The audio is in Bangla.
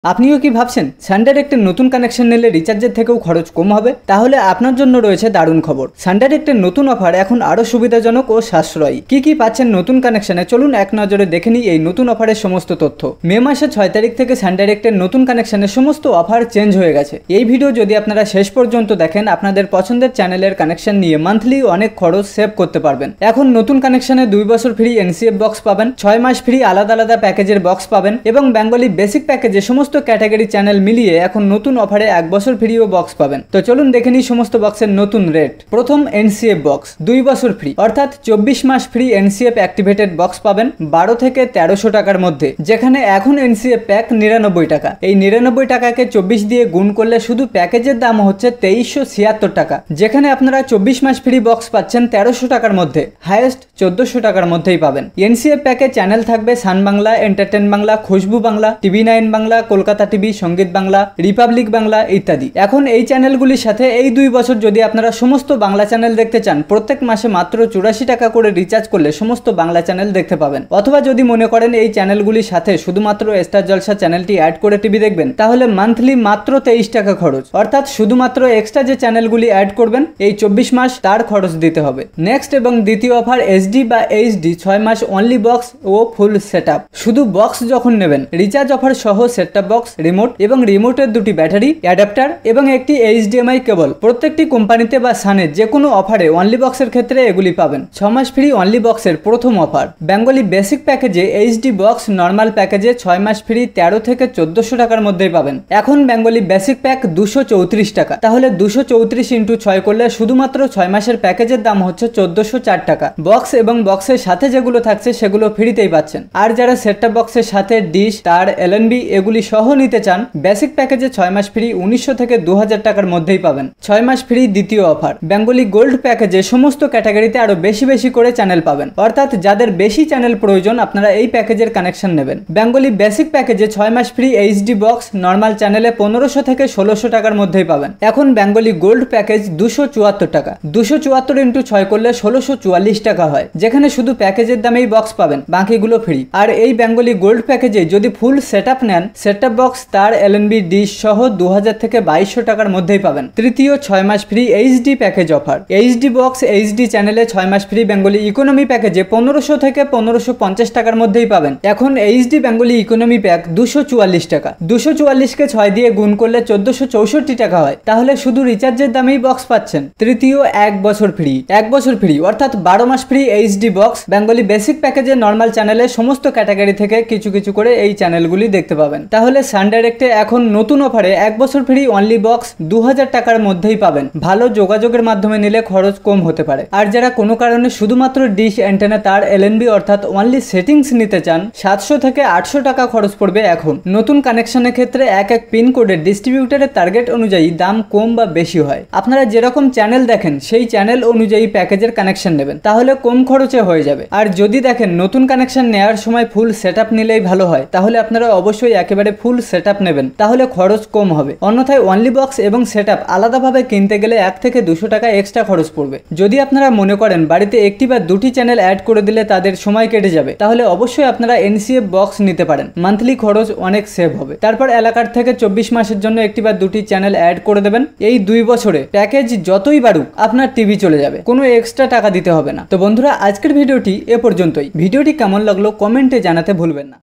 আপনিও কি ভাবছেন সান ডাইরেক্টের নতুন কানেকশন নিলে রিচার্জের থেকেও খরচ কম হবে? তাহলে আপনার জন্য রয়েছে দারুণ খবর। সান ডাইরেক্টের নতুন অফার এখন আরো সুবিধাজনক ও সাশ্রয়ী। কি পাচ্ছেন নতুন কানেকশনে, চলুন এক নজরে দেখে নিই এই নতুন অফারের সমস্ত তথ্য। মে মাসের 6 তারিখ থেকে সান ডাইরেক্টের নতুন কানেকশনের সমস্ত অফার চেঞ্জ হয়ে গেছে। এই ভিডিও যদি আপনারা শেষ পর্যন্ত দেখেন, আপনাদের পছন্দের চ্যানেলের কানেকশন নিয়ে মান্থলি অনেক খরচ সেভ করতে পারবেন। এখন নতুন কানেকশনে 2 বছর ফ্রি এনসিএফ বক্স পাবেন, 6 মাস ফ্রি আলাদা আলাদা প্যাকেজের বক্স পাবেন এবং বেঙ্গলি বেসিক প্যাকেজে সমস্ত ক্যাটাগরি চ্যানেল মিলিয়ে এখন নতুন অফারে 1 বছর ফ্রি ও বক্স পাবেন। তো চলুন দেখে নিই সমস্ত বক্সের নতুন রেট। প্রথম এনসিএফ বক্স 2 বছর ফ্রি অর্থাৎ 24 মাস ফ্রি এনসিএফ অ্যাক্টিভেটেড বক্স পাবেন 12 থেকে 1300 টাকার মধ্যে, যেখানে এখন এনসিএফ প্যাক 99 টাকা। এই 99 টাকাকে 24 দিয়ে গুণ করলে শুধু প্যাকেজের দাম হচ্ছে 2376 টাকা, যেখানে আপনারা 24 মাস ফ্রি বক্স পাচ্ছেন 1300 টাকার মধ্যে, হাইয়েস্ট 1400 টাকার মধ্যেই পাবেন। এনসিএফ প্যাকে চ্যানেল থাকবে সান বাংলা, এন্টারটেন বাংলা, খুশবু বাংলা, টিভি9 বাংলা, কলকাতা টিভি, সঙ্গীত বাংলা, রিপাবলিক বাংলা ইত্যাদি। এখন এই চ্যানেলগুলির সাথে এই 2 বছর যদি আপনারা সমস্ত বাংলা চ্যানেল দেখতে চান, প্রত্যেক মাসে মাত্র 84 টাকা করে রিচার্জ করলে সমস্ত বাংলা চ্যানেল দেখতে পাবেন। অথবা যদি মনে করেন এই চ্যানেলগুলির সাথে শুধুমাত্র স্টার জলসা চ্যানেলটি অ্যাড করে টিভি দেখবেন, তাহলে মান্থলি মাত্র 23 টাকা খরচ, অর্থাৎ শুধুমাত্র এক্সট্রা যে চ্যানেলগুলি অ্যাড করবেন এই 24 মাস তার খরচ দিতে হবে। নেক্সট এবং দ্বিতীয় অফার এসডি বা এইচডি 6 মাস অনলি বক্স ও ফুল সেটআপ। শুধু বক্স যখন নেবেন, রিচার্জ অফার সহ সেটআপ বক্স, রিমোট এবং রিমোটের 2টি ব্যাটারি, অ্যাডাপ্টার এবং একটি এইচডিএমআই কেবল প্রত্যেকটি কোম্পানিতে বা সানের যে কোনো অফারে অনলি বক্সের ক্ষেত্রে এগুলি পাবেন। 6 মাস ফ্রি অনলি বক্সের প্রথম অফার। বেঙ্গলি বেসিক প্যাকেজে এইচডি বক্স নর্মাল প্যাকেজে 6 মাস ফ্রি 13 থেকে 1400 টাকার মধ্যেই পাবেন। এখন বেঙ্গলি বেসিক প্যাক 234 টাকা, তাহলে 234 ইন্টু 6 করলে শুধুমাত্র 6 মাসের প্যাকেজের দাম হচ্ছে 1404 টাকা। বক্স এবং বক্সের সাথে যেগুলো থাকছে সেগুলো ফ্রিতেই পাচ্ছেন। আর যারা সেটআপ বক্সের সাথে ডিশ, তার, এলএনবি এগুলি সহ নিতে চান, বেসিক প্যাকেজে 6 মাস ফ্রি 1900 থেকে 2000 টাকার মধ্যেই পাবেন। 6 মাস ফ্রি দ্বিতীয় অফার। বেঙ্গলি গোল্ড প্যাকেজে সমস্ত ক্যাটাগরিতে আরো বেশি করে চ্যানেল পাবেন, অর্থাৎ যাদের বেশি চ্যানেল প্রয়োজন আপনারা এই প্যাকেজের কানেকশন নেবেন। বেঙ্গলি বেসিক প্যাকেজে 6 মাস ফ্রি এইচডি বক্স নর্মাল চ্যানেলে 1500 থেকে 1600 টাকার মধ্যেই পাবেন। এখন বেঙ্গলি গোল্ড প্যাকেজ 274 টাকা, 274 ইন্টু 6 করলে 1644 টাকা হয়, যেখানে শুধু প্যাকেজের দামেই বক্স পাবেন, বাকিগুলো ফ্রি। আর এই বেঙ্গলি গোল্ড প্যাকেজে যদি ফুল সেটআপ নেন, সেটআপ বক্স, তার, এলএনবি, ডিশ সহ 2000 থেকে 2200 টাকার মধ্যেই পাবেন। তৃতীয় 6 মাস free HD package offer. HD box, HD চ্যানেলে 6 মাস ফ্রি বেঙ্গলি ইকোনমি প্যাকেজে 1500 থেকে 1550 টাকার মধ্যেই পাবেন। এখন এইচডি বেঙ্গলি ইকোনমি প্যাক 244 টাকা, 244 কে 6 দিয়ে গুণ করলে 1464 টাকা হয়, তাহলে শুধু রিচার্জের দামেই বক্স পাচ্ছেন। তৃতীয় 1 বছর ফ্রি, 1 বছর ফ্রি অর্থাৎ 12 মাস free HD box. Bengali basic প্যাকেজে নর্মাল চ্যানেলে সমস্ত ক্যাটাগরি থেকে কিছু করে এই চ্যানেলগুলি দেখতে পাবেন। তাহলে সান ডাইরেক্টে এখন নতুন অফারে 1 বছর ফ্রি অনলি বক্স 2000 টাকার মধ্যেই পাবেন। ভালো যোগাযোগের মাধ্যমে নিলে খরচ কম হতে পারে। আর যারা কোনো কারণে শুধুমাত্র ডিশ, অ্যান্টেনা, তার, এলএনবি অর্থাৎ অনলি সেটিংস নিতে চান, 700 থেকে 800 টাকা খরচ পড়বে। এখন নতুন কানেকশনের ক্ষেত্রে এক পিন কোডের ডিস্ট্রিবিউটারের টার্গেট অনুযায়ী দাম কম বা বেশি হয়। আপনারা যেরকম চ্যানেল দেখেন সেই চ্যানেল অনুযায়ী প্যাকেজের কানেকশন নেবেন, তাহলে কম খরচে হয়ে যাবে। আর যদি দেখেন নতুন কানেকশন নেওয়ার সময় ফুল সেটআপ নিলেই ভালো হয়, তাহলে আপনারা অবশ্যই একেবারে ফুল সেটআপ নেবেন, তাহলে খরচ কম হবে। অন্যথায় অনলি বক্স এবং সেটআপ আলাদাভাবে কিনতে গেলে 1 থেকে 200 টাকা এক্সট্রা খরচ পড়বে। যদি আপনারা মনে করেন বাড়িতে একটি বা 2টি চ্যানেল অ্যাড করে দিলে তাদের সময় কেটে যাবে, তাহলে অবশ্যই আপনারা এনসিএফ বক্স নিতে পারেন, মান্থলি খরচ অনেক সেভ হবে। তারপর এলাকার থেকে 24 মাসের জন্য একটি বা 2টি চ্যানেল অ্যাড করে দেবেন। এই 2 বছরে প্যাকেজ যতই বাড়ুক আপনার টিভি চলে যাবে, কোনো এক্সট্রা টাকা দিতে হবে না। তো বন্ধুরা, আজকের ভিডিওটি এ পর্যন্তই। ভিডিওটি কেমন লাগলো কমেন্টে জানাতে ভুলবেন না।